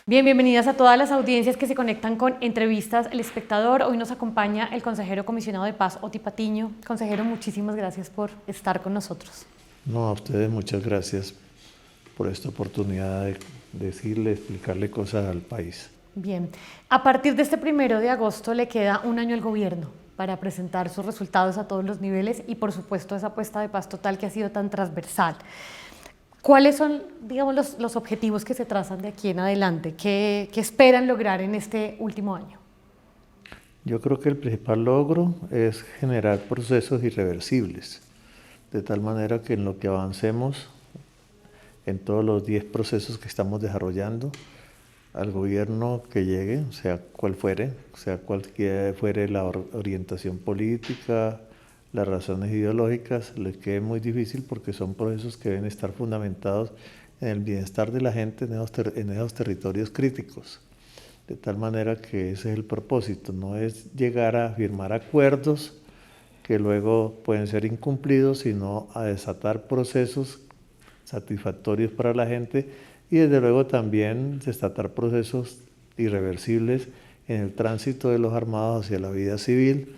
Bien, bienvenidas a todas las audiencias que se conectan con Entrevistas El Espectador. Hoy nos acompaña el consejero comisionado de paz, Oti Patiño. Consejero, muchísimas gracias por estar con nosotros. No, a ustedes muchas gracias por esta oportunidad de decirle, explicarle cosas al país. Bien, a partir de este 1 de agosto le queda un año al gobierno para presentar sus resultados a todos los niveles y por supuesto esa apuesta de paz total que ha sido tan transversal. ¿Cuáles son, digamos, los objetivos que se trazan de aquí en adelante? ¿Qué esperan lograr en este último año? Yo creo que el principal logro es generar procesos irreversibles, de tal manera que en lo que avancemos en todos los 10 procesos que estamos desarrollando, al gobierno que llegue, sea cual fuere, sea cualquiera fuere la orientación política, las razones ideológicas, les quede muy difícil porque son procesos que deben estar fundamentados en el bienestar de la gente en esos territorios críticos. De tal manera que ese es el propósito, no es llegar a firmar acuerdos que luego pueden ser incumplidos, sino a desatar procesos satisfactorios para la gente y desde luego también desatar procesos irreversibles en el tránsito de los armados hacia la vida civil.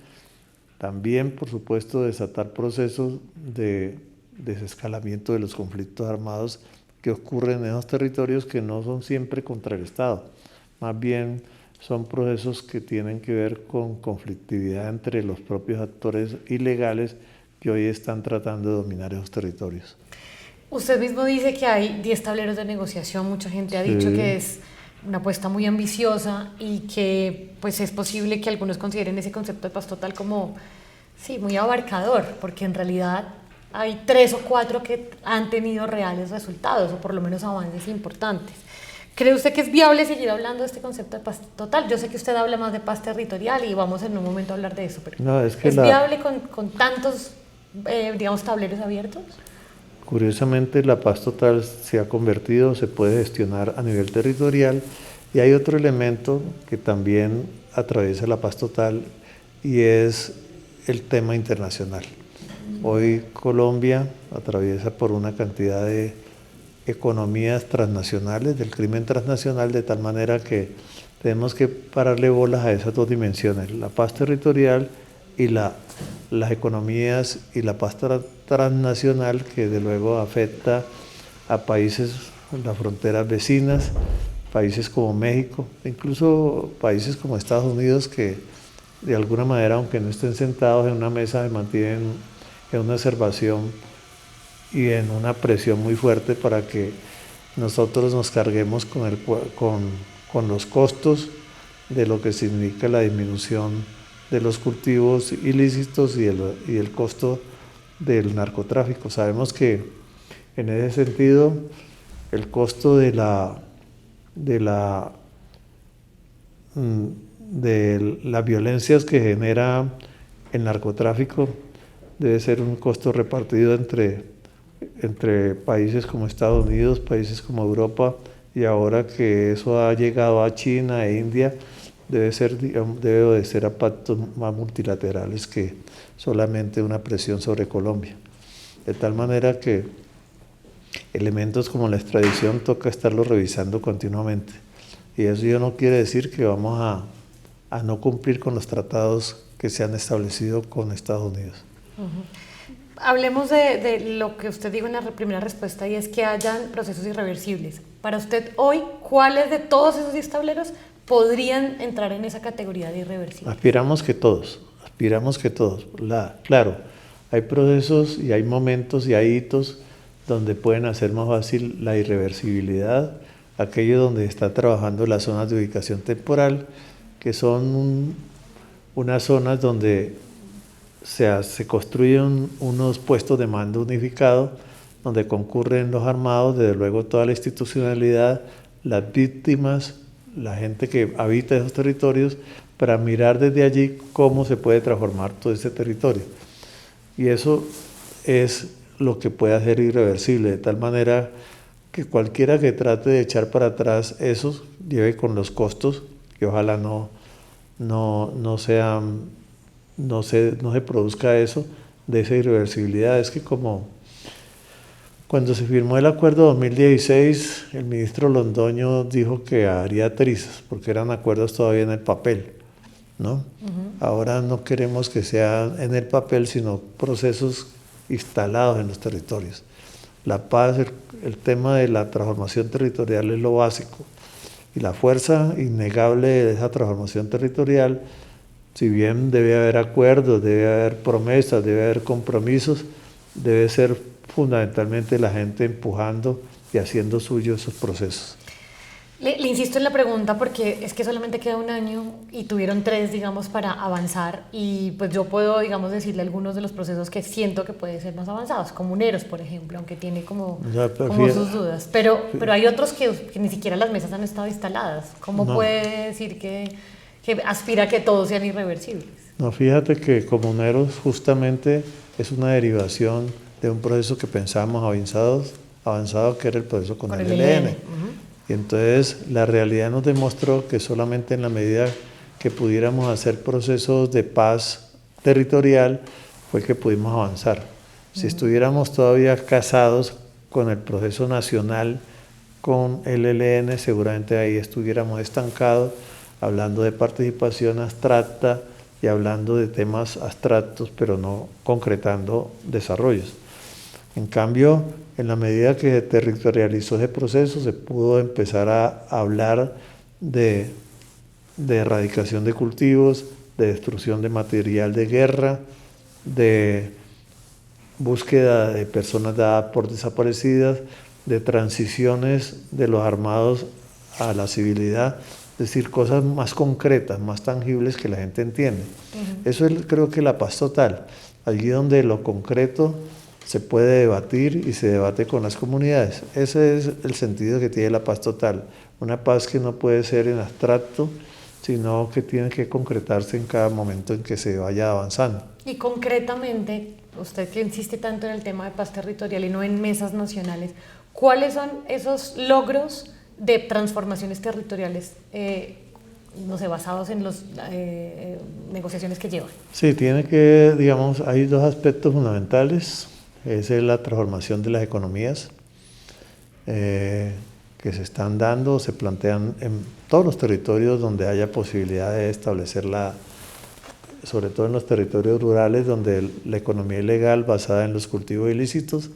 También, por supuesto, desatar procesos de desescalamiento de los conflictos armados que ocurren en esos territorios que no son siempre contra el Estado. Más bien son procesos que tienen que ver con conflictividad entre los propios actores ilegales que hoy están tratando de dominar esos territorios. Usted mismo dice que hay 10 tableros de negociación, mucha gente ha dicho que es una apuesta muy ambiciosa y que pues es posible que algunos consideren ese concepto de paz total como muy abarcador, porque en realidad hay 3 o 4 que han tenido reales resultados o por lo menos avances importantes. ¿Cree usted que es viable seguir hablando de este concepto de paz total? Yo sé que usted habla más de paz territorial y vamos en un momento a hablar de eso, pero no, ¿es viable con tantos, tableros abiertos? Curiosamente, la paz total se ha convertido, se puede gestionar a nivel territorial y hay otro elemento que también atraviesa la paz total y es el tema internacional. Hoy Colombia atraviesa por una cantidad de economías transnacionales, del crimen transnacional, de tal manera que tenemos que pararle bolas a esas dos dimensiones, la paz territorial y las economías y la paz transnacional que de luego afecta a países, las fronteras vecinas, países como México, incluso países como Estados Unidos que de alguna manera, aunque no estén sentados en una mesa, se mantienen en una observación y en una presión muy fuerte para que nosotros nos carguemos con los costos de lo que significa la disminución de los cultivos ilícitos y el costo del narcotráfico. Sabemos que en ese sentido el costo de las violencias que genera el narcotráfico debe ser un costo repartido entre países como Estados Unidos, países como Europa, y ahora que eso ha llegado a China e India, debe obedecer a pactos más multilaterales que solamente una presión sobre Colombia. De tal manera que elementos como la extradición toca estarlos revisando continuamente. Y eso ya no quiere decir que vamos a no cumplir con los tratados que se han establecido con Estados Unidos. Hablemos de lo que usted dijo en la primera respuesta y es que hayan procesos irreversibles. Para usted hoy, ¿cuáles de todos esos 10 tableros podrían entrar en esa categoría de irreversibles? Aspiramos que todos. Claro, hay procesos y hay momentos y hay hitos donde pueden hacer más fácil la irreversibilidad, aquello donde está trabajando las zonas de ubicación temporal, que son unas zonas donde se construyen unos puestos de mando unificado, donde concurren los armados, desde luego toda la institucionalidad, las víctimas, la gente que habita esos territorios, para mirar desde allí cómo se puede transformar todo ese territorio. Y eso es lo que puede hacer irreversible, de tal manera que cualquiera que trate de echar para atrás eso, lleve con los costos, que ojalá no se produzca eso, de esa irreversibilidad. Es que como Cuando se firmó el acuerdo 2016, el ministro Londoño dijo que haría trizas, porque eran acuerdos todavía en el papel, ¿no? Ahora no queremos que sean en el papel, sino procesos instalados en los territorios. La paz, el tema de la transformación territorial es lo básico. Y la fuerza innegable de esa transformación territorial, si bien debe haber acuerdos, debe haber promesas, debe haber compromisos, debe ser fundamentalmente la gente empujando y haciendo suyo esos procesos. Le insisto en la pregunta porque es que solamente queda un año y tuvieron 3, digamos, para avanzar, y pues yo puedo, digamos, decirle algunos de los procesos que siento que pueden ser más avanzados, Comuneros, por ejemplo, aunque tiene como sus dudas, pero hay otros que ni siquiera las mesas han estado instaladas. ¿Cómo puede decir que aspira a que todos sean irreversibles? No, fíjate que Comuneros justamente es una derivación de un proceso que pensábamos avanzado, que era el proceso con el ELN. Y entonces la realidad nos demostró que solamente en la medida que pudiéramos hacer procesos de paz territorial fue que pudimos avanzar. Si estuviéramos todavía casados con el proceso nacional, con el ELN, seguramente ahí estuviéramos estancados, hablando de participación abstracta y hablando de temas abstractos, pero no concretando desarrollos. En cambio, en la medida que se territorializó ese proceso, se pudo empezar a hablar de erradicación de cultivos, de destrucción de material de guerra, de búsqueda de personas dadas por desaparecidas, de transiciones de los armados a la civilidad, es decir, cosas más concretas, más tangibles que la gente entiende. Eso es, creo que, la paz total, allí donde lo concreto se puede debatir y se debate con las comunidades. Ese es el sentido que tiene la paz total, una paz que no puede ser en abstracto, sino que tiene que concretarse en cada momento en que se vaya avanzando. Y concretamente, usted que insiste tanto en el tema de paz territorial y no en mesas nacionales, ¿cuáles son esos logros de transformaciones territoriales, no sé, basados en las negociaciones que llevan? Sí, tiene que, digamos, hay 2 aspectos fundamentales. Esa es la transformación de las economías que se están dando, se plantean en todos los territorios donde haya posibilidad de establecerla, sobre todo en los territorios rurales donde la economía ilegal basada en los cultivos ilícitos,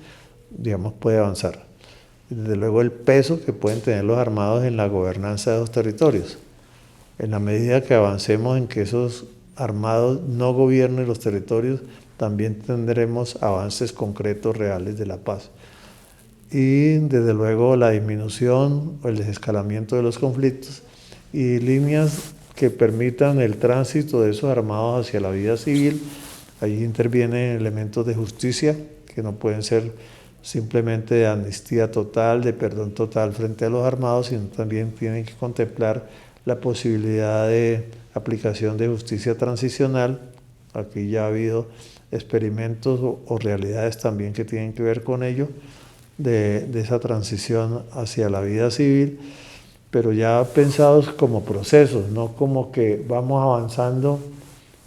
digamos, puede avanzar. Y desde luego el peso que pueden tener los armados en la gobernanza de los territorios. En la medida que avancemos en que esos armados no gobiernen los territorios, también tendremos avances concretos reales de la paz. Y desde luego la disminución o el desescalamiento de los conflictos y líneas que permitan el tránsito de esos armados hacia la vida civil. Allí intervienen elementos de justicia que no pueden ser simplemente de amnistía total, de perdón total frente a los armados, sino también tienen que contemplar la posibilidad de aplicación de justicia transicional. Aquí ya ha habido experimentos o realidades también que tienen que ver con ello, de esa transición hacia la vida civil, pero ya pensados como procesos, no como que vamos avanzando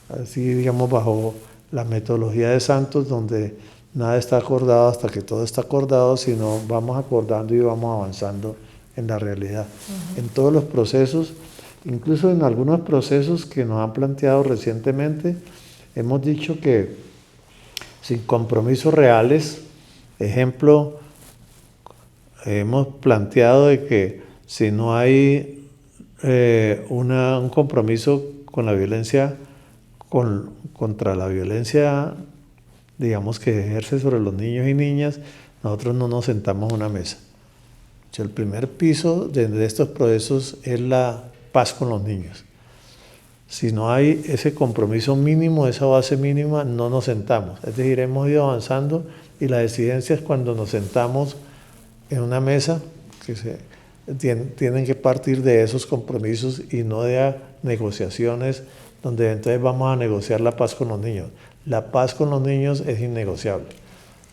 así, digamos, bajo la metodología de Santos, donde nada está acordado hasta que todo está acordado, sino vamos acordando y vamos avanzando en la realidad. En todos los procesos, incluso en algunos procesos que nos han planteado recientemente, hemos dicho que sin compromisos reales, ejemplo, hemos planteado de que si no hay un compromiso con la violencia, contra la violencia, digamos, que ejerce sobre los niños y niñas, nosotros no nos sentamos a una mesa. O sea, el primer piso de estos procesos es la paz con los niños. Si no hay ese compromiso mínimo, esa base mínima, no nos sentamos. Es decir, hemos ido avanzando y la decidencia es cuando nos sentamos en una mesa que tienen que partir de esos compromisos y no de negociaciones donde entonces vamos a negociar la paz con los niños. La paz con los niños es innegociable.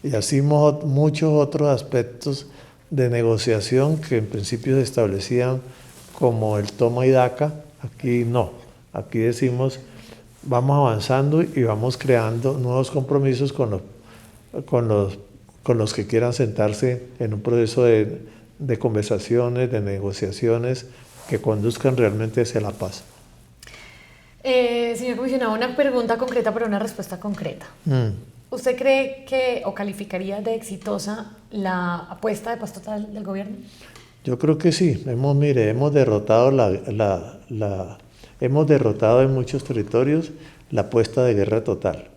Y así muchos otros aspectos de negociación que en principio se establecían como el toma y daca, aquí no. Aquí decimos, vamos avanzando y vamos creando nuevos compromisos con los con los que quieran sentarse en un proceso de conversaciones, de negociaciones que conduzcan realmente hacia la paz. Señor comisionado, una pregunta concreta pero una respuesta concreta. ¿Usted cree que o calificaría de exitosa la apuesta de paz total del gobierno? Yo creo que sí. Hemos derrotado hemos derrotado en muchos territorios la apuesta de guerra total.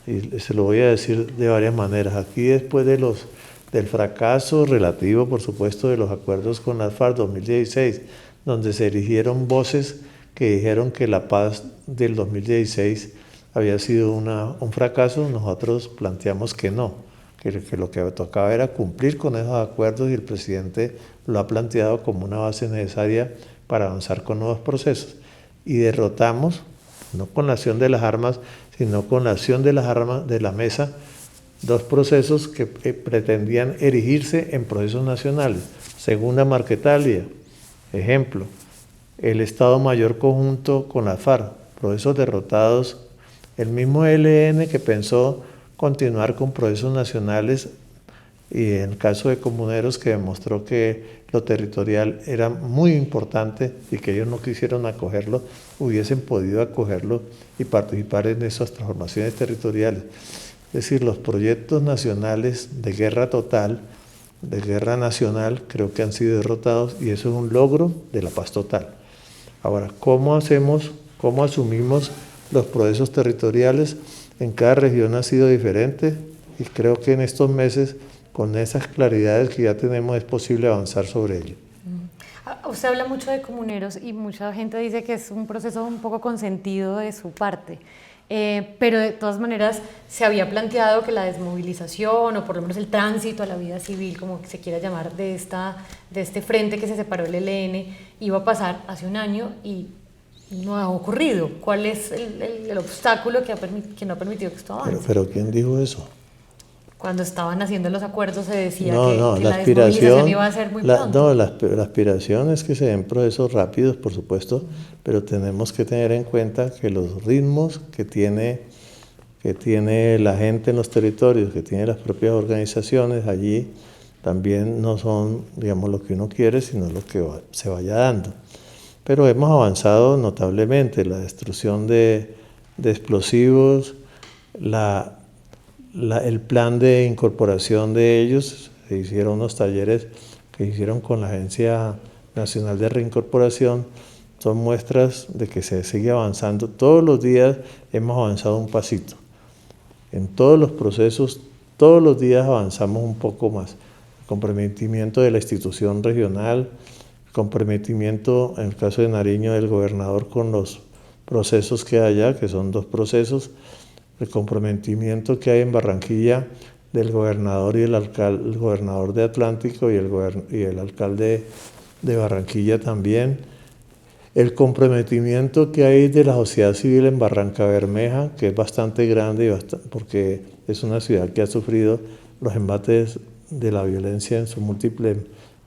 Y se lo voy a decir de varias maneras. Aquí, después del fracaso relativo, por supuesto, de los acuerdos con las FARC 2016, donde se erigieron voces que dijeron que la paz del 2016 había sido un fracaso, nosotros planteamos que no, que lo que tocaba era cumplir con esos acuerdos, y el presidente lo ha planteado como una base necesaria para avanzar con nuevos procesos. Y derrotamos, no con la acción de las armas, sino con la acción de las armas de la mesa, dos procesos que pretendían erigirse en procesos nacionales. Segunda Marquetalia, ejemplo, el Estado Mayor Conjunto con la FARC, procesos derrotados. El mismo ELN que pensó continuar con procesos nacionales, y en el caso de Comuneros, que demostró que lo territorial era muy importante y que ellos no quisieron acogerlo, hubiesen podido acogerlo y participar en esas transformaciones territoriales. Es decir, los proyectos nacionales de guerra total, de guerra nacional, creo que han sido derrotados, y eso es un logro de la paz total. Ahora, ¿cómo asumimos los procesos territoriales? En cada región ha sido diferente, y creo que en estos meses, con esas claridades que ya tenemos, es posible avanzar sobre ello. Usted habla mucho de Comuneros y mucha gente dice que es un proceso un poco consentido de su parte, pero de todas maneras se había planteado que la desmovilización, o por lo menos el tránsito a la vida civil, como se quiera llamar, de este frente que se separó el ELN, iba a pasar hace un año y no ha ocurrido. ¿Cuál es el obstáculo que no ha permitido que esto avance? Pero ¿quién dijo eso? Cuando estaban haciendo los acuerdos se decía que la la desmovilización iba a ser muy pronto. La aspiración es que se den procesos rápidos, por supuesto, pero tenemos que tener en cuenta que los ritmos que tiene la gente en los territorios, que tienen las propias organizaciones allí, también no son, digamos, lo que uno quiere, sino lo que se vaya dando. Pero hemos avanzado notablemente. La destrucción de explosivos, el plan de incorporación de ellos, se hicieron unos talleres que hicieron con la Agencia Nacional de Reincorporación, son muestras de que se sigue avanzando. Todos los días hemos avanzado un pasito. En todos los procesos, todos los días avanzamos un poco más. El comprometimiento de la institución regional, el comprometimiento, en el caso de Nariño, del gobernador con los procesos que hay allá, que son 2 procesos, el comprometimiento que hay en Barranquilla del gobernador y el gobernador de Atlántico y el alcalde de Barranquilla también, el comprometimiento que hay de la sociedad civil en Barranca Bermeja, que es bastante grande porque es una ciudad que ha sufrido los embates de la violencia en sus múltiples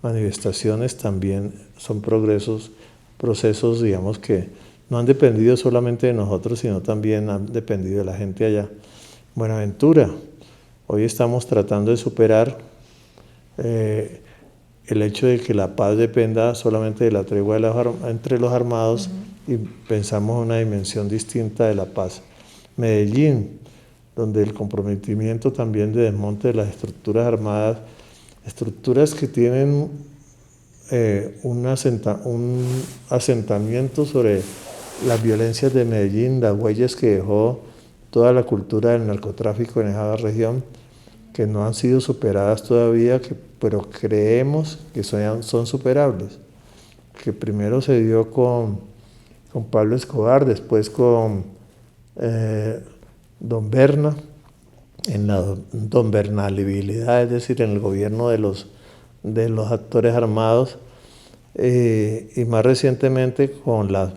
manifestaciones. También son procesos, digamos, que no han dependido solamente de nosotros, sino también han dependido de la gente allá. Buenaventura, hoy estamos tratando de superar el hecho de que la paz dependa solamente de la tregua entre los armados, y pensamos en una dimensión distinta de la paz. Medellín, donde el comprometimiento también de desmonte de las estructuras armadas, estructuras que tienen un asentamiento sobre las violencias de Medellín, las huellas que dejó toda la cultura del narcotráfico en esa región, que no han sido superadas todavía, pero creemos que son superables. Que primero se dio con Pablo Escobar, después con Don Berna, en la Don Bernalibilidad, es decir, en el gobierno de los actores armados, y más recientemente con las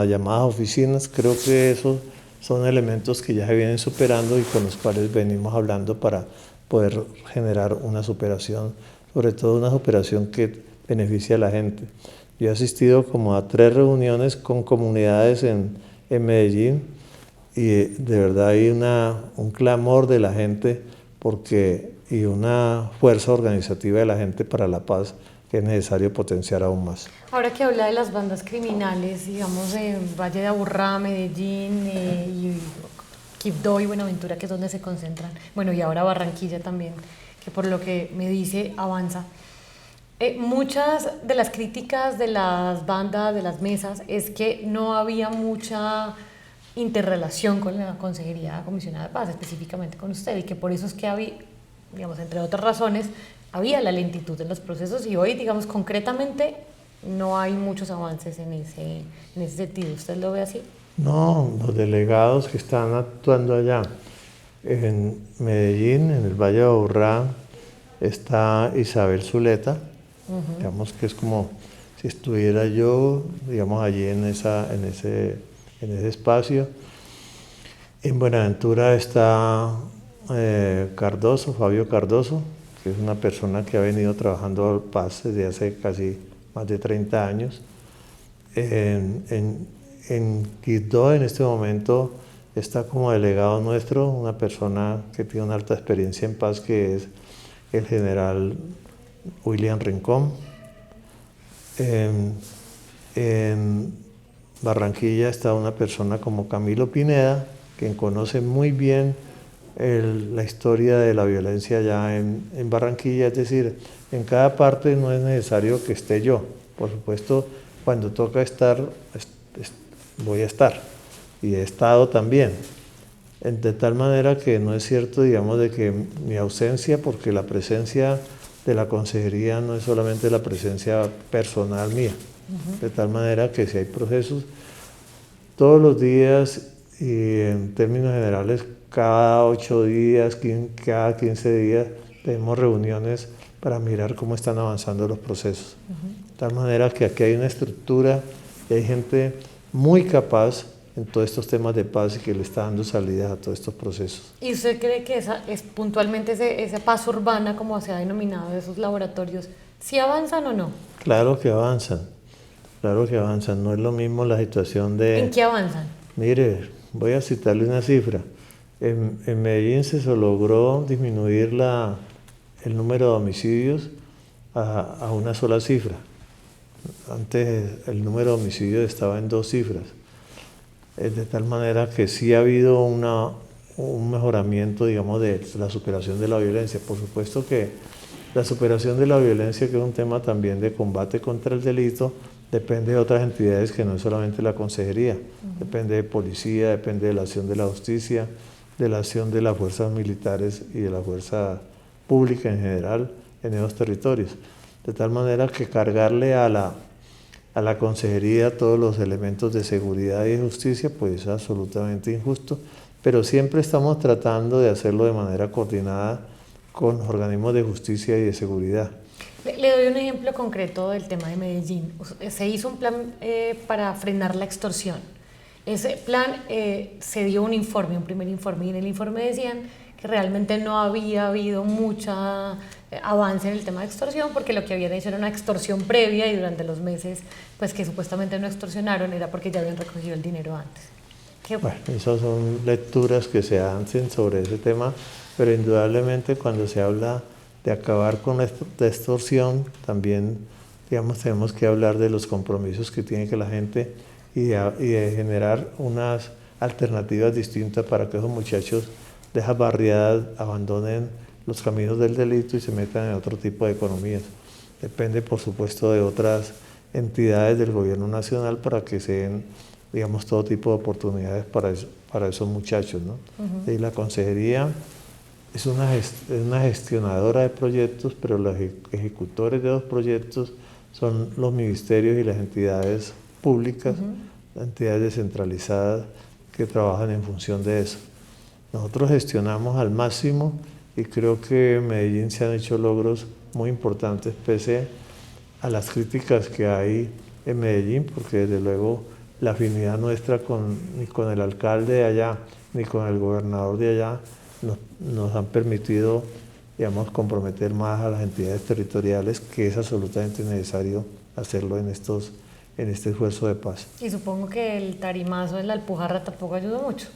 llamadas oficinas. Creo que esos son elementos que ya se vienen superando y con los cuales venimos hablando para poder generar una superación, sobre todo una superación que beneficie a la gente. Yo he asistido como a 3 reuniones con comunidades en Medellín, y de verdad hay un clamor de la gente y una fuerza organizativa de la gente para la paz que es necesario potenciar aún más. Ahora que habla de las bandas criminales, digamos de Valle de Aburrá, Medellín y Quibdó y Buenaventura, que es donde se concentran, bueno, y ahora Barranquilla también, que por lo que me dice avanza. Muchas de las críticas de las bandas, de las mesas, es que no había mucha interrelación con la Consejería Comisionada de Paz, específicamente con usted, y que por eso es que había, digamos, entre otras razones, había la lentitud en los procesos y hoy, digamos, concretamente no hay muchos avances en ese sentido. ¿Usted lo ve así? No, los delegados que están actuando allá en Medellín, en el Valle de Aburrá, está Isabel Zuleta, digamos que es como si estuviera yo, digamos, allí en ese espacio. En Buenaventura está Cardoso, Fabio Cardoso, que es una persona que ha venido trabajando paz desde hace casi más de 30 años. En Quibdó en este momento está como delegado nuestro una persona que tiene una alta experiencia en paz, que es el general William Rincón. En Barranquilla está una persona como Camilo Pineda, quien conoce muy bien la historia de la violencia allá en Barranquilla, es decir, en cada parte no es necesario que esté yo. Por supuesto, cuando toca estar, voy a estar, y he estado también. De tal manera que no es cierto, digamos, de que mi ausencia, porque la presencia de la consejería no es solamente la presencia personal mía, de tal manera que si hay procesos, todos los días y en términos generales, cada 8 días, cada 15 días, tenemos reuniones para mirar cómo están avanzando los procesos. De tal manera que aquí hay una estructura y hay gente muy capaz en todos estos temas de paz y que le está dando salida a todos estos procesos. ¿Y usted cree que es puntualmente esa paz urbana, como se ha denominado, esos laboratorios, sí avanzan o no? Claro que avanzan, no es lo mismo la situación de... ¿En qué avanzan? Mire, voy a citarle una cifra. En Medellín se logró disminuir el número de homicidios a una sola cifra. Antes el número de homicidios estaba en 2 cifras. De tal manera que sí ha habido un mejoramiento, digamos, de la superación de la violencia. Por supuesto que la superación de la violencia, que es un tema también de combate contra el delito, depende de otras entidades que no es solamente la consejería. Depende de policía, depende de la acción de la justicia, de la acción de las fuerzas militares y de la fuerza pública en general en esos territorios. De tal manera que cargarle a la consejería todos los elementos de seguridad y de justicia, pues es absolutamente injusto, pero siempre estamos tratando de hacerlo de manera coordinada con organismos de justicia y de seguridad. Le doy un ejemplo concreto del tema de Medellín. Se hizo un plan para frenar la extorsión. Ese plan se dio un primer informe, y en el informe decían que realmente no había habido mucha avance en el tema de extorsión, porque lo que habían hecho era una extorsión previa y durante los meses pues que supuestamente no extorsionaron era porque ya habían recogido el dinero antes. Bueno, esas son lecturas que se hacen sobre ese tema, pero indudablemente cuando se habla de acabar con la extorsión, también, tenemos que hablar de los compromisos que tiene que la gente y de generar unas alternativas distintas para que esos muchachos de esas barriadas abandonen los caminos del delito y se metan en otro tipo de economías. Depende, por supuesto, de otras entidades del gobierno nacional para que se den, digamos, todo tipo de oportunidades para esos muchachos, ¿no? Y la consejería es una gestionadora de proyectos, pero los ejecutores de los proyectos son los ministerios y las entidades públicas, entidades descentralizadas que trabajan en función de eso. Nosotros gestionamos al máximo y creo que en Medellín se han hecho logros muy importantes pese a las críticas que hay en Medellín, porque desde luego la afinidad nuestra ni con el alcalde de allá ni con el gobernador de allá nos han permitido, digamos, comprometer más a las entidades territoriales, que es absolutamente necesario hacerlo en este esfuerzo de paz. Y supongo que el tarimazo en la Alpujarra tampoco ayudó mucho.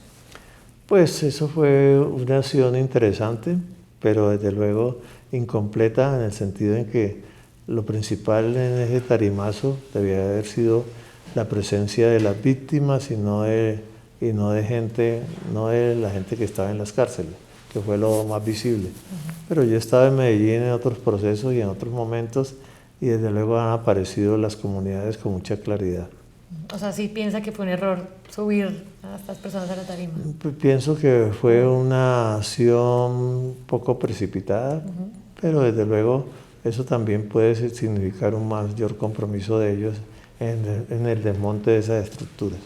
Pues eso fue una acción interesante, pero desde luego incompleta en el sentido en que lo principal en ese tarimazo debía haber sido la presencia de las víctimas y no de gente, no de la gente que estaba en las cárceles, que fue lo más visible. Pero yo estaba en Medellín en otros procesos y en otros momentos, y desde luego han aparecido las comunidades con mucha claridad. O sea, ¿sí piensa que fue un error subir a estas personas a la tarima? Pienso que fue una acción poco precipitada, pero desde luego eso también puede significar un mayor compromiso de ellos en el desmonte de esas estructuras.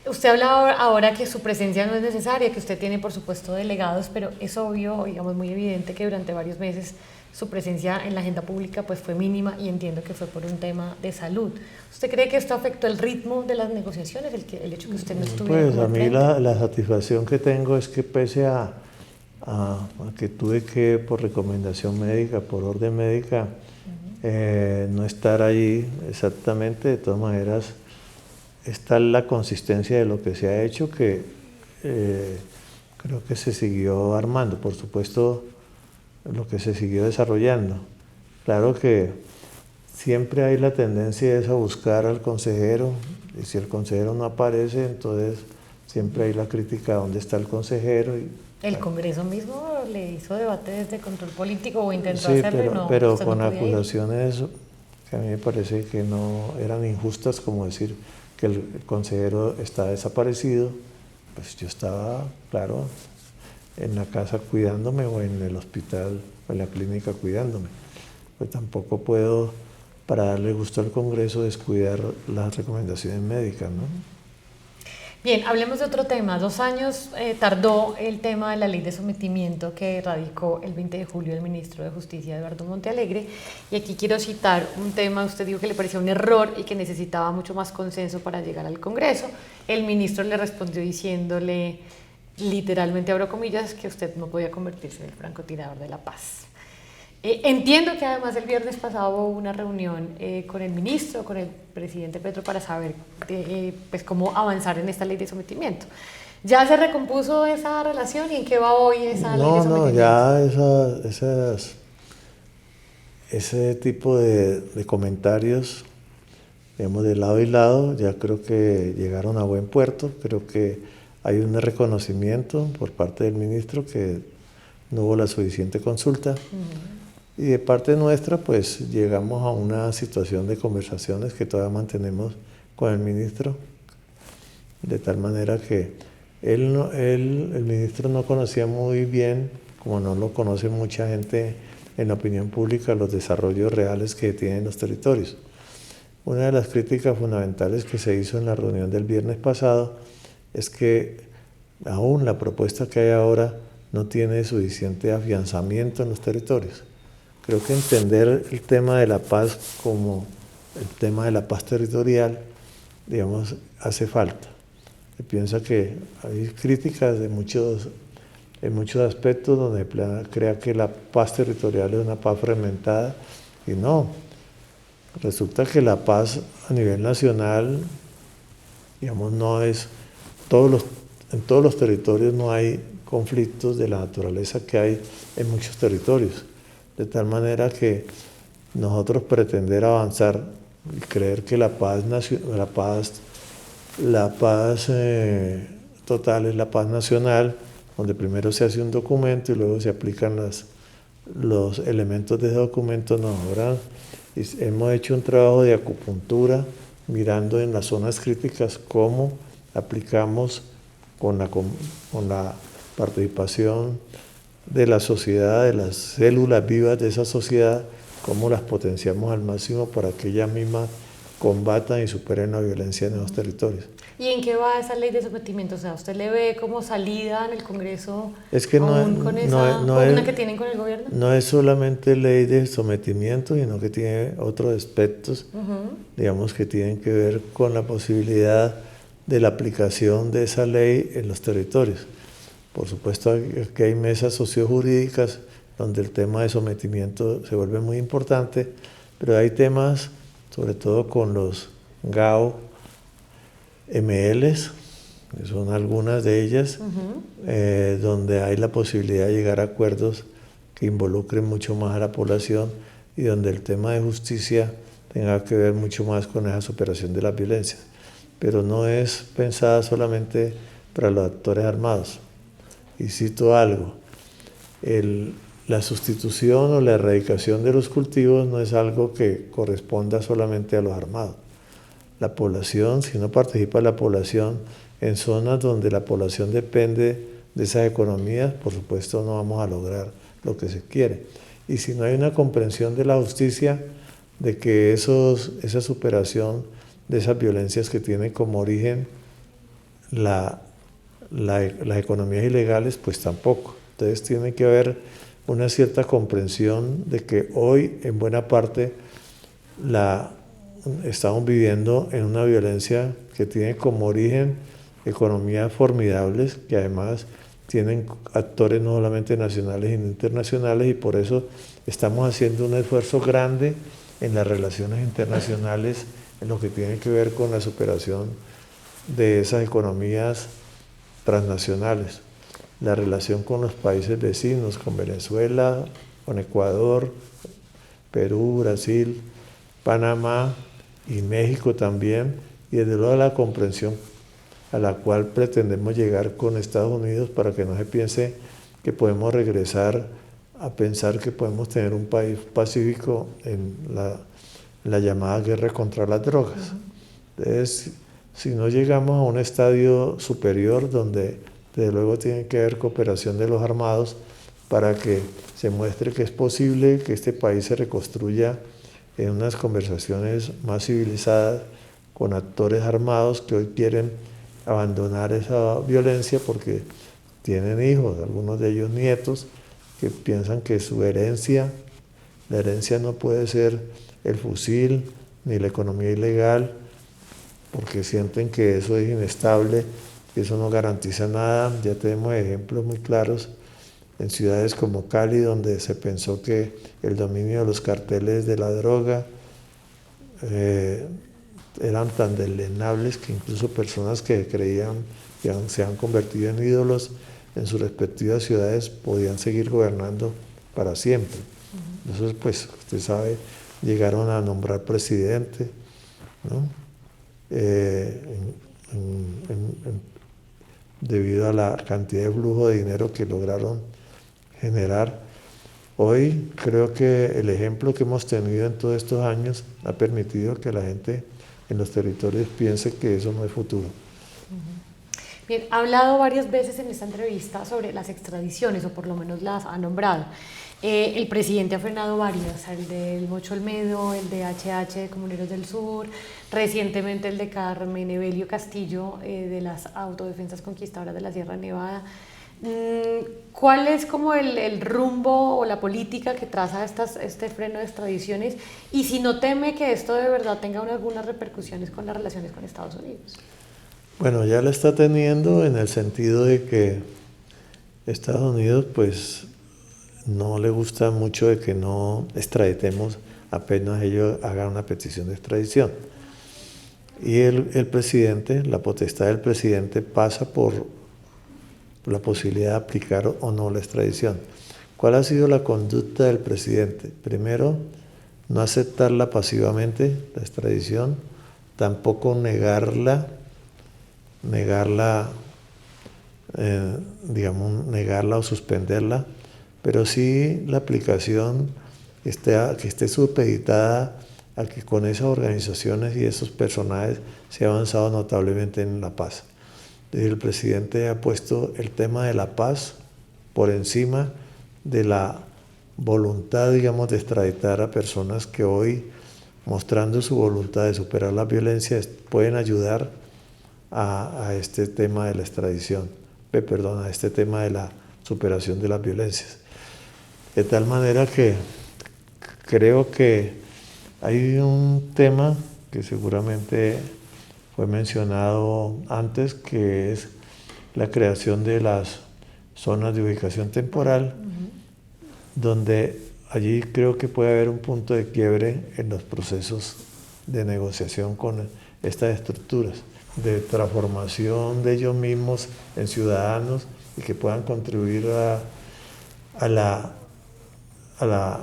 Usted habla ahora que su presencia no es necesaria, que usted tiene por supuesto delegados, pero es obvio, digamos muy evidente que durante varios meses su presencia en la agenda pública pues fue mínima y entiendo que fue por un tema de salud. ¿Usted cree que esto afectó el ritmo de las negociaciones, el hecho que usted no estuviera? Pues a mí la satisfacción que tengo es que pese a que tuve que, por recomendación médica, por orden médica, no estar ahí exactamente, de todas maneras, está la consistencia de lo que se ha hecho, que creo que se siguió armando, por supuesto, lo que se siguió desarrollando. Claro que siempre hay la tendencia a buscar al consejero, y si el consejero no aparece, entonces siempre hay la crítica, ¿dónde está el consejero? ¿El Congreso mismo le hizo debate desde control político o intentó sí, hacerlo? pero con acusaciones que a mí me parece que no eran injustas, como decir que el consejero está desaparecido. Pues yo estaba, claro, en la casa cuidándome o en el hospital o en la clínica cuidándome. Pues tampoco puedo, para darle gusto al Congreso, descuidar las recomendaciones médicas, ¿no? Bien, hablemos de otro tema. 2 años tardó el tema de la ley de sometimiento que radicó el 20 de julio el ministro de Justicia, Eduardo Montealegre. Y aquí quiero citar un tema, usted dijo que le parecía un error y que necesitaba mucho más consenso para llegar al Congreso. El ministro le respondió diciéndole, literalmente abro comillas, que usted no podía convertirse en el francotirador de la paz. Entiendo que además el viernes pasado hubo una reunión con el ministro, con el presidente Petro, para saber pues cómo avanzar en esta ley de sometimiento. ¿Ya se recompuso esa relación y en qué va hoy esa ley de sometimiento? No, ya ese tipo de comentarios, digamos, de lado y lado, ya creo que llegaron a buen puerto. Creo que hay un reconocimiento por parte del ministro que no hubo la suficiente consulta. Y de parte nuestra, pues llegamos a una situación de conversaciones que todavía mantenemos con el ministro, de tal manera que el ministro no conocía muy bien, como no lo conoce mucha gente en la opinión pública, los desarrollos reales que tienen los territorios. Una de las críticas fundamentales que se hizo en la reunión del viernes pasado es que aún la propuesta que hay ahora no tiene suficiente afianzamiento en los territorios. Creo que entender el tema de la paz como el tema de la paz territorial, digamos, hace falta. Se piensa que hay críticas en muchos aspectos donde crea que la paz territorial es una paz fragmentada, y no. Resulta que la paz a nivel nacional, digamos, no es, en todos los territorios no hay conflictos de la naturaleza que hay en muchos territorios. De tal manera que nosotros pretender avanzar y creer que la paz total es la paz nacional, donde primero se hace un documento y luego se aplican los elementos de ese documento, no. Ahora hemos hecho un trabajo de acupuntura mirando en las zonas críticas cómo aplicamos con la participación de la sociedad, de las células vivas de esa sociedad, cómo las potenciamos al máximo para que ellas mismas combatan y superen la violencia en los territorios. ¿Y en qué va esa ley de sometimiento? O sea, ¿usted le ve como salida en el Congreso es que aún con esa pugna que tienen con el gobierno? No es solamente ley de sometimiento, sino que tiene otros aspectos, digamos, que tienen que ver con la posibilidad de la aplicación de esa ley en los territorios. Por supuesto que hay mesas sociojurídicas donde el tema de sometimiento se vuelve muy importante, pero hay temas, sobre todo con los GAO, MLs, que son algunas de ellas, donde hay la posibilidad de llegar a acuerdos que involucren mucho más a la población y donde el tema de justicia tenga que ver mucho más con esa superación de las violencias. Pero no es pensada solamente para los actores armados. Y cito algo, la sustitución o la erradicación de los cultivos no es algo que corresponda solamente a los armados. La población, si no participa la población en zonas donde la población depende de esas economías, por supuesto no vamos a lograr lo que se quiere. Y si no hay una comprensión de la justicia, de que esa superación de esas violencias que tienen como origen las economías ilegales, pues tampoco. Entonces tiene que haber una cierta comprensión de que hoy en buena parte estamos viviendo en una violencia que tiene como origen economías formidables, que además tienen actores no solamente nacionales sino internacionales, y por eso estamos haciendo un esfuerzo grande en las relaciones internacionales en lo que tiene que ver con la superación de esas economías transnacionales. La relación con los países vecinos, con Venezuela, con Ecuador, Perú, Brasil, Panamá y México también, y desde luego la comprensión a la cual pretendemos llegar con Estados Unidos para que no se piense que podemos regresar a pensar que podemos tener un país pacífico en la llamada guerra contra las drogas. Entonces, si no llegamos a un estadio superior donde desde luego tiene que haber cooperación de los armados para que se muestre que es posible que este país se reconstruya en unas conversaciones más civilizadas con actores armados que hoy quieren abandonar esa violencia porque tienen hijos, algunos de ellos nietos, que piensan que su herencia, la herencia no puede ser el fusil ni la economía ilegal, porque sienten que eso es inestable, que eso no garantiza nada. Ya tenemos ejemplos muy claros en ciudades como Cali, donde se pensó que el dominio de los carteles de la droga eran tan deleznables que incluso personas que creían que se han convertido en ídolos en sus respectivas ciudades podían seguir gobernando para siempre. Entonces, pues, usted sabe, llegaron a nombrar presidente, ¿no? Debido a la cantidad de flujo de dinero que lograron generar. Hoy creo que el ejemplo que hemos tenido en todos estos años ha permitido que la gente en los territorios piense que eso no es futuro. Bien, ha hablado varias veces en esta entrevista sobre las extradiciones, o por lo menos las ha nombrado. El presidente ha frenado varias, el del Mocho Olmedo, el de HH de Comuneros del Sur, recientemente el de Carmen Evelio Castillo, de las autodefensas conquistadoras de la Sierra Nevada. ¿Cuál es como el rumbo o la política que traza este freno de extradiciones? Y si no teme que esto de verdad tenga algunas repercusiones con las relaciones con Estados Unidos. Bueno, ya la está teniendo en el sentido de que Estados Unidos pues no le gusta mucho de que no extraditemos apenas ellos hagan una petición de extradición. Y el presidente, la potestad del presidente pasa por la posibilidad de aplicar o no la extradición. ¿Cuál ha sido la conducta del presidente? Primero, no aceptarla pasivamente, la extradición, tampoco negarla o suspenderla, pero sí la aplicación que esté supeditada a que con esas organizaciones y esos personajes se ha avanzado notablemente en la paz. El presidente ha puesto el tema de la paz por encima de la voluntad, digamos, de extraditar a personas que hoy, mostrando su voluntad de superar la violencia, pueden ayudar a este tema de la extradición, a este tema de la superación de las violencias. De tal manera que creo que hay un tema que seguramente fue mencionado antes, que es la creación de las zonas de ubicación temporal, donde allí creo que puede haber un punto de quiebre en los procesos de negociación con estas estructuras, de transformación de ellos mismos en ciudadanos y que puedan contribuir a la a la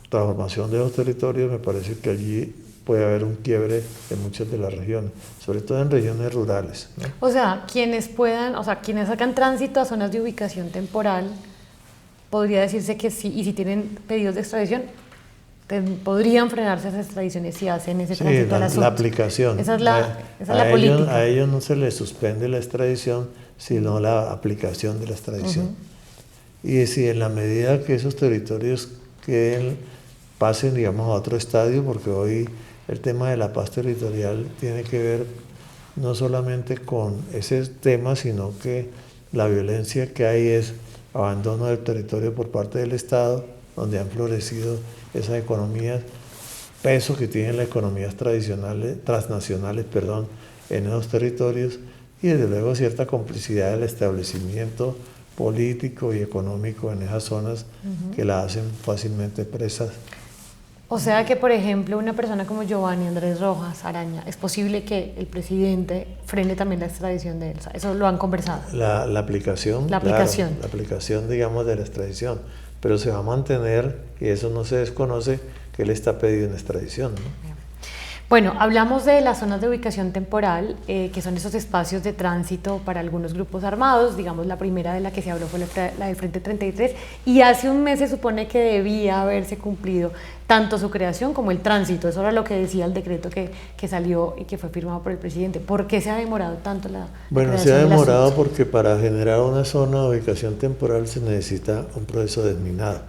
transformación de los territorios, me parece que allí puede haber un quiebre en muchas de las regiones, sobre todo en regiones rurales, ¿no? O sea, quienes hagan tránsito a zonas de ubicación temporal, podría decirse que sí, y si tienen pedidos de extradición, podrían frenarse esas extradiciones si hacen ese tránsito a la la aplicación. Esa es la política. A ellos no se les suspende la extradición, sino la aplicación de la extradición. Y si en la medida que esos territorios pasen, digamos, a otro estadio, porque hoy el tema de la paz territorial tiene que ver no solamente con ese tema, sino que la violencia que hay es abandono del territorio por parte del Estado, donde han florecido esas economías, peso que tienen las economías transnacionales, en esos territorios, y desde luego cierta complicidad del establecimiento político y económico en esas zonas que la hacen fácilmente presas. O sea que, por ejemplo, una persona como Giovanni Andrés Rojas Araña, es posible que el presidente frene también la extradición de él. Eso lo han conversado. La aplicación. La aplicación. Claro, la aplicación, digamos, de la extradición. Pero se va a mantener, y eso no se desconoce, que él está pedido en extradición, ¿no? Bueno, hablamos de las zonas de ubicación temporal, que son esos espacios de tránsito para algunos grupos armados. Digamos, la primera de la que se habló fue la del Frente 33, y hace un mes se supone que debía haberse cumplido tanto su creación como el tránsito. Eso era lo que decía el decreto que salió y que fue firmado por el presidente. ¿Por qué se ha demorado tanto la Bueno, se ha demorado porque para generar una zona de ubicación temporal se necesita un proceso desminado,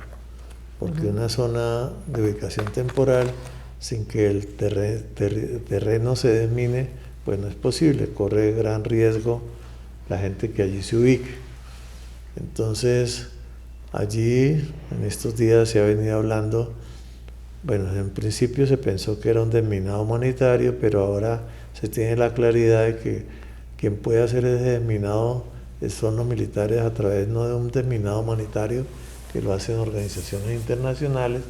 porque una zona de ubicación temporal sin que el terreno se desmine, pues no es posible, corre gran riesgo la gente que allí se ubique. Entonces, allí, en estos días se ha venido hablando, bueno, en principio se pensó que era un desminado humanitario, pero ahora se tiene la claridad de que quien puede hacer ese desminado son los militares a través no de un desminado humanitario, que lo hacen organizaciones internacionales,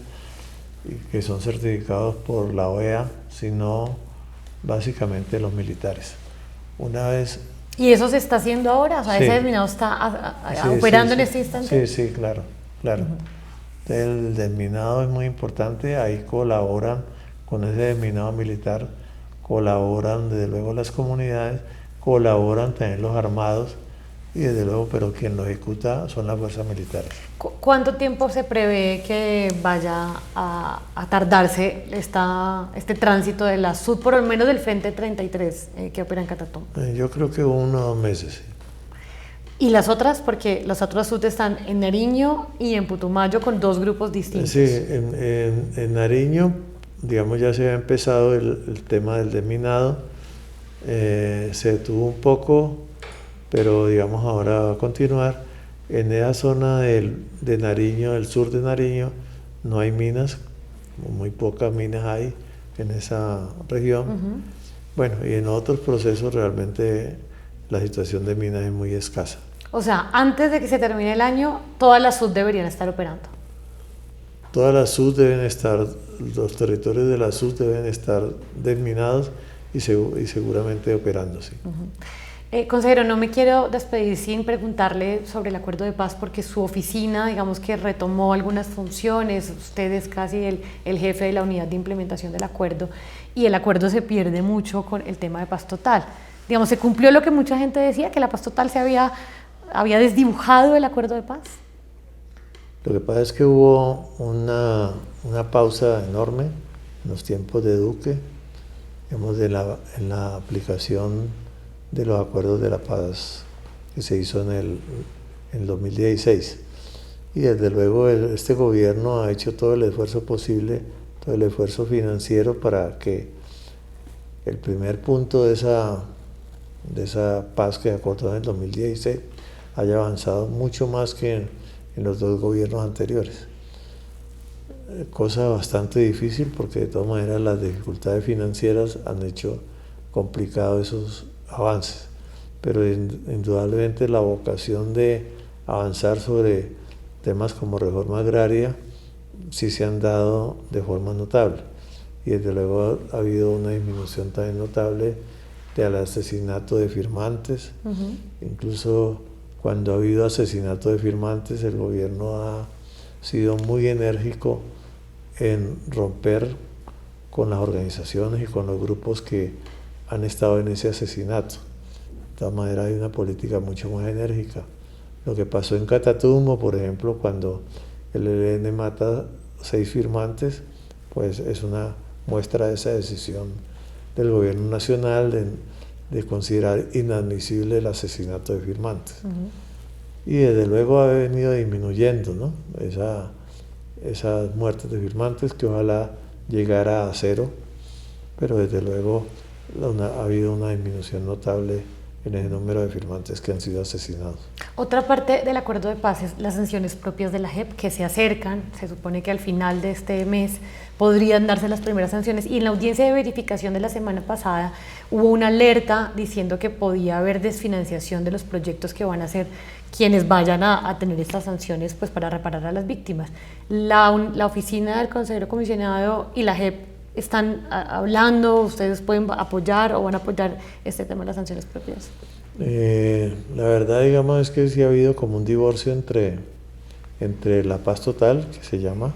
que son certificados por la OEA, sino básicamente los militares. Una vez... ¿Y eso se está haciendo ahora? O sea, sí. ¿ese desminado está operando en este instante? Sí, claro. El desminado es muy importante, ahí colaboran con ese desminado militar, colaboran desde luego las comunidades, colaboran también los armados, y desde luego, pero quien lo ejecuta son las fuerzas militares. ¿Cuánto tiempo se prevé que vaya a tardarse este tránsito de la SUD, por lo menos del Frente 33 que opera en Catatumbo? Yo creo que 1 o 2 meses. Sí. ¿Y las otras? Porque las otras SUD están en Nariño y en Putumayo con 2 grupos distintos. Sí, en Nariño, digamos, ya se había empezado el tema del desminado, se detuvo un poco, pero digamos ahora va a continuar. En esa zona de Nariño, del sur de Nariño, no hay minas, muy pocas minas hay en esa región. Bueno, y en otros procesos realmente la situación de minas es muy escasa. O sea, antes de que se termine el año, todas las SUD deberían estar operando. Todas las SUD deben estar, los territorios de la SUD deben estar desminados y seguramente operando, sí. Consejero, no me quiero despedir sin preguntarle sobre el acuerdo de paz, porque su oficina, digamos que retomó algunas funciones, usted es casi el jefe de la unidad de implementación del acuerdo, y el acuerdo se pierde mucho con el tema de paz total. Digamos, ¿se cumplió lo que mucha gente decía, que la paz total se había desdibujado el acuerdo de paz? Lo que pasa es que hubo una pausa enorme en los tiempos de Duque, digamos, en la aplicación de los acuerdos de la paz que se hizo en el 2016. Y desde luego este gobierno ha hecho todo el esfuerzo posible, todo el esfuerzo financiero para que el primer punto de esa paz que acordó en el 2016 haya avanzado mucho más que en los 2 gobiernos anteriores. Cosa bastante difícil porque de todas maneras las dificultades financieras han hecho complicado esos avances, pero indudablemente la vocación de avanzar sobre temas como reforma agraria sí se han dado de forma notable, y desde luego ha habido una disminución también notable del asesinato de firmantes. Incluso cuando ha habido asesinato de firmantes, el gobierno ha sido muy enérgico en romper con las organizaciones y con los grupos que han estado en ese asesinato. De todas maneras hay una política mucho más enérgica. Lo que pasó en Catatumbo, por ejemplo, cuando el ELN mata 6 firmantes, pues es una muestra de esa decisión del gobierno nacional de considerar inadmisible el asesinato de firmantes. Y desde luego ha venido disminuyendo, ¿no? Esas muertes de firmantes, que ojalá llegara a 0, pero desde luego ha habido una disminución notable en el número de firmantes que han sido asesinados. Otra parte del acuerdo de paz es las sanciones propias de la JEP que se acercan. Se supone que al final de este mes podrían darse las primeras sanciones, y en la audiencia de verificación de la semana pasada hubo una alerta diciendo que podía haber desfinanciación de los proyectos que van a hacer quienes vayan a tener estas sanciones, pues para reparar a las víctimas. La oficina del consejero comisionado y la JEP están hablando. ¿Ustedes pueden apoyar o van a apoyar este tema de las sanciones propias? La verdad, digamos, es que sí ha habido como un divorcio entre la paz total, que se llama,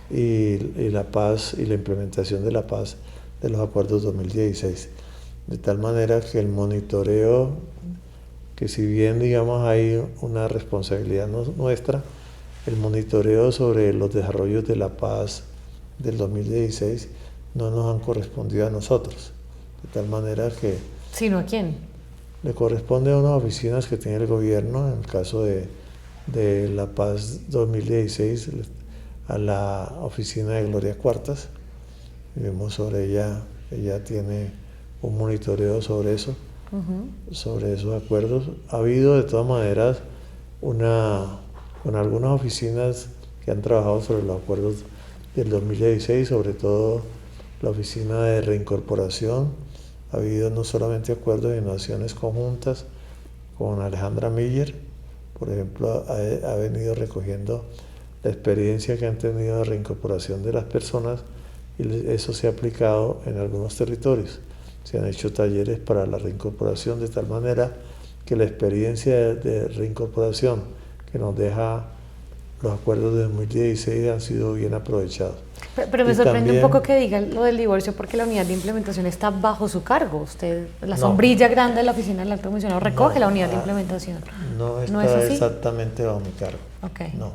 y la paz y la implementación de la paz de los acuerdos 2016. De tal manera que el monitoreo, que si bien, digamos, hay una responsabilidad nuestra, el monitoreo sobre los desarrollos de la paz del 2016 no nos han correspondido a nosotros, de tal manera que... ¿Sino a quién? Le corresponde a unas oficinas que tiene el gobierno. En el caso de la paz 2016, a la oficina de Gloria Cuartas, vemos sobre ella tiene un monitoreo sobre eso, sobre esos acuerdos. Ha habido de todas maneras con algunas oficinas que han trabajado sobre los acuerdos del 2016, sobre todo la oficina de reincorporación. Ha habido no solamente acuerdos sino acciones conjuntas con Alejandra Miller, por ejemplo, ha venido recogiendo la experiencia que han tenido de reincorporación de las personas, y eso se ha aplicado en algunos territorios. Se han hecho talleres para la reincorporación, de tal manera que la experiencia de reincorporación que nos deja los acuerdos de 2016 han sido bien aprovechados. Pero me sorprende un poco que digan lo del divorcio, porque la unidad de implementación está bajo su cargo. Usted, la sombrilla grande de la oficina del alto comisionado recoge la unidad de implementación. No está exactamente bajo mi cargo. Okay. No,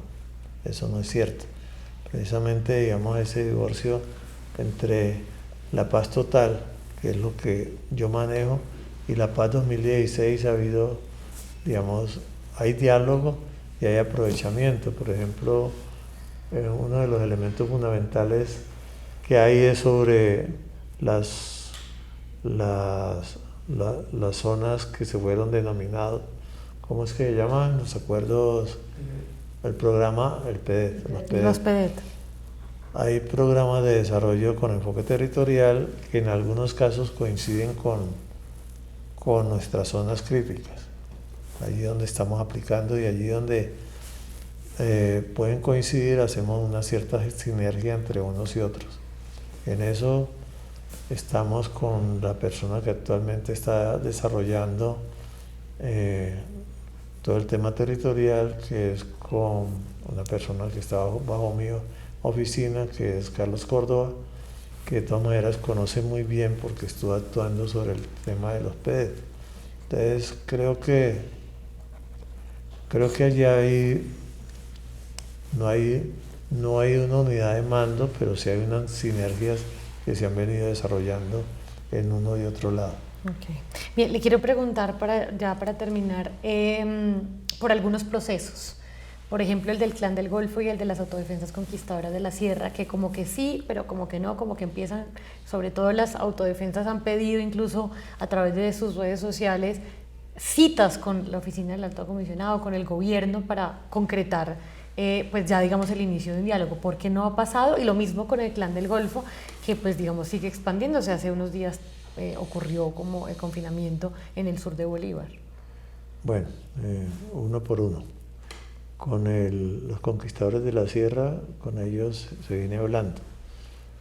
eso no es cierto. Precisamente, digamos, ese divorcio entre la paz total, que es lo que yo manejo, y la paz 2016 ha habido, digamos, hay diálogo y hay aprovechamiento. Por ejemplo, uno de los elementos fundamentales que hay es sobre las zonas que se fueron denominadas, ¿cómo es que se llaman? Los acuerdos, el programa, el PEDET, los PEDET. Hay programas de desarrollo con enfoque territorial que en algunos casos coinciden con nuestras zonas críticas, allí donde estamos aplicando, y allí donde pueden coincidir, hacemos una cierta sinergia entre unos y otros. En eso estamos con la persona que actualmente está desarrollando todo el tema territorial, que es con una persona que está bajo mi oficina, que es Carlos Córdoba, que de todas maneras conoce muy bien porque estuvo actuando sobre el tema de los PEDET. Entonces creo que allí no hay una unidad de mando, pero sí hay unas sinergias que se han venido desarrollando en uno y otro lado. Okay. Bien, le quiero preguntar para terminar por algunos procesos. Por ejemplo, el del Clan del Golfo y el de las autodefensas conquistadoras de la Sierra, que como que sí, pero como que no, como que empiezan, sobre todo las autodefensas han pedido incluso a través de sus redes sociales citas con la oficina del alto comisionado, con el gobierno, para concretar pues ya digamos el inicio de un diálogo. ¿Por qué no ha pasado? Y lo mismo con el Clan del Golfo, que pues digamos sigue expandiéndose. Hace unos días ocurrió como el confinamiento en el sur de Bolívar. Bueno, uno por uno. Con los conquistadores de la Sierra, con ellos se viene hablando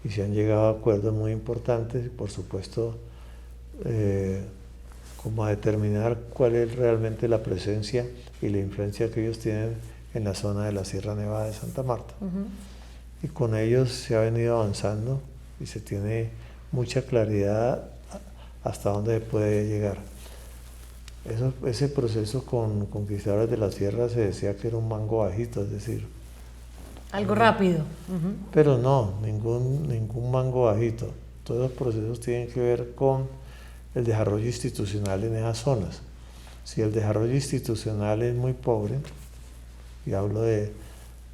y se han llegado a acuerdos muy importantes, y por supuesto como a determinar cuál es realmente la presencia y la influencia que ellos tienen en la zona de la Sierra Nevada de Santa Marta. Y con ellos se ha venido avanzando y se tiene mucha claridad hasta dónde puede llegar. Ese proceso con conquistadores de la sierra se decía que era un mango bajito, es decir, algo rápido. Pero no, ningún mango bajito. Todos los procesos tienen que ver con el desarrollo institucional en esas zonas. Si el desarrollo institucional es muy pobre, y hablo de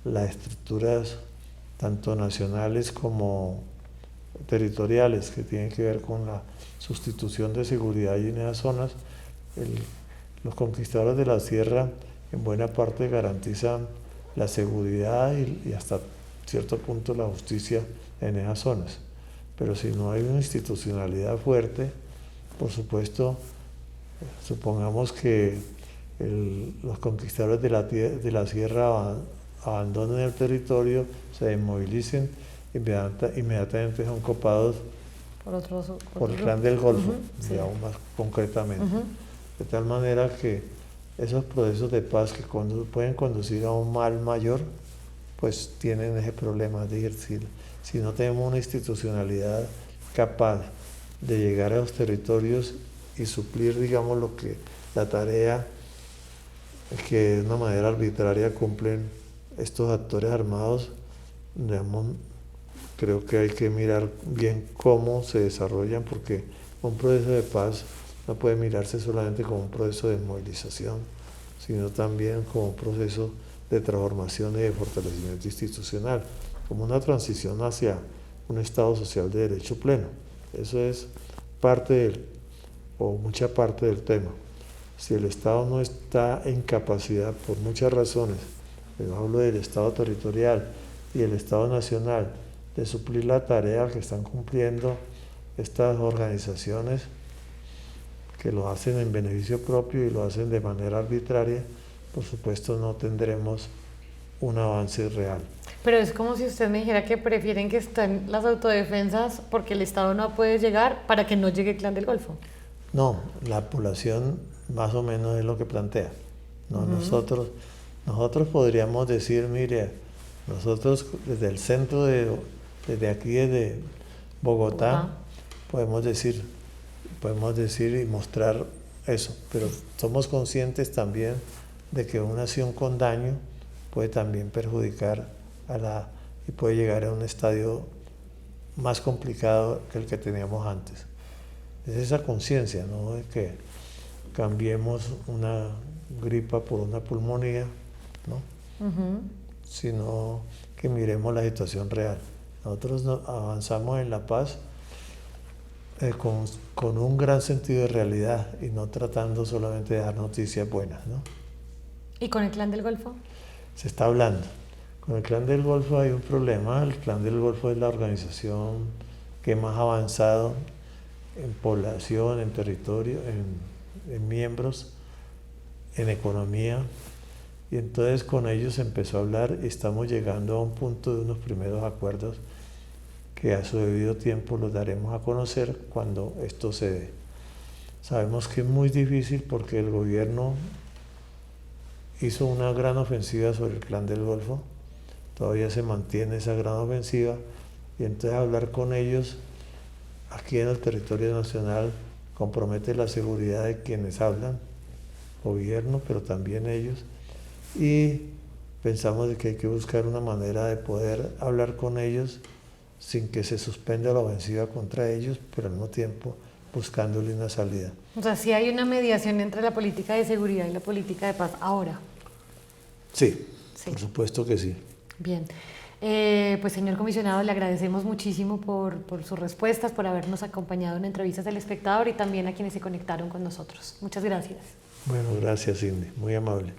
las estructuras tanto nacionales como territoriales que tienen que ver con la sustitución de seguridad en esas zonas, los conquistadores de la sierra en buena parte garantizan la seguridad y hasta cierto punto la justicia en esas zonas. Pero si no hay una institucionalidad fuerte, por supuesto, supongamos que los conquistadores de la sierra abandonen el territorio, se desmovilicen, inmediatamente son copados por el Clan del Golfo, digamos más concretamente. De tal manera que esos procesos de paz que pueden conducir a un mal mayor, pues tienen ese problema. Es decir, si no tenemos una institucionalidad capaz de llegar a los territorios y suplir, digamos, la tarea que de una manera arbitraria cumplen estos actores armados, digamos, creo que hay que mirar bien cómo se desarrollan, porque un proceso de paz no puede mirarse solamente como un proceso de movilización, sino también como un proceso de transformación y de fortalecimiento institucional, como una transición hacia un Estado social de derecho pleno. Eso es mucha parte del tema. Si el Estado no está en capacidad, por muchas razones, pero hablo del Estado territorial y el Estado nacional, de suplir la tarea que están cumpliendo estas organizaciones, que lo hacen en beneficio propio y lo hacen de manera arbitraria, por supuesto no tendremos un avance real. Pero es como si usted me dijera que prefieren que estén las autodefensas porque el Estado no puede llegar para que no llegue el Clan del Golfo. No, la población más o menos es lo que plantea. No, nosotros podríamos decir, mire, nosotros desde el centro, desde aquí, desde Bogotá, podemos decir y mostrar eso, pero somos conscientes también de que una acción con daño puede también perjudicar y puede llegar a un estadio más complicado que el que teníamos antes. Es esa conciencia, ¿no?, de que cambiemos una gripa por una pulmonía, ¿no? Sino que miremos la situación real. Nosotros avanzamos en la paz con un gran sentido de realidad y no tratando solamente de dar noticias buenas, ¿no? ¿Y con el Clan del Golfo? Se está hablando. Con el Clan del Golfo hay un problema. El Clan del Golfo es la organización que más ha avanzado en población, en territorio, en miembros, en economía. Y entonces con ellos se empezó a hablar y estamos llegando a un punto de unos primeros acuerdos que a su debido tiempo los daremos a conocer cuando esto se dé. Sabemos que es muy difícil porque el gobierno hizo una gran ofensiva sobre el Clan del Golfo, todavía se mantiene esa gran ofensiva, y entonces hablar con ellos aquí en el territorio nacional compromete la seguridad de quienes hablan, gobierno, pero también ellos, y pensamos de que hay que buscar una manera de poder hablar con ellos sin que se suspenda la ofensiva contra ellos, pero al mismo tiempo buscándole una salida. O sea, sí hay una mediación entre la política de seguridad y la política de paz ahora. Sí, por supuesto que sí. Bien. Pues señor comisionado, le agradecemos muchísimo por sus respuestas, por habernos acompañado en entrevistas del Espectador y también a quienes se conectaron con nosotros. Muchas gracias. Bueno, gracias, Cindy, muy amable.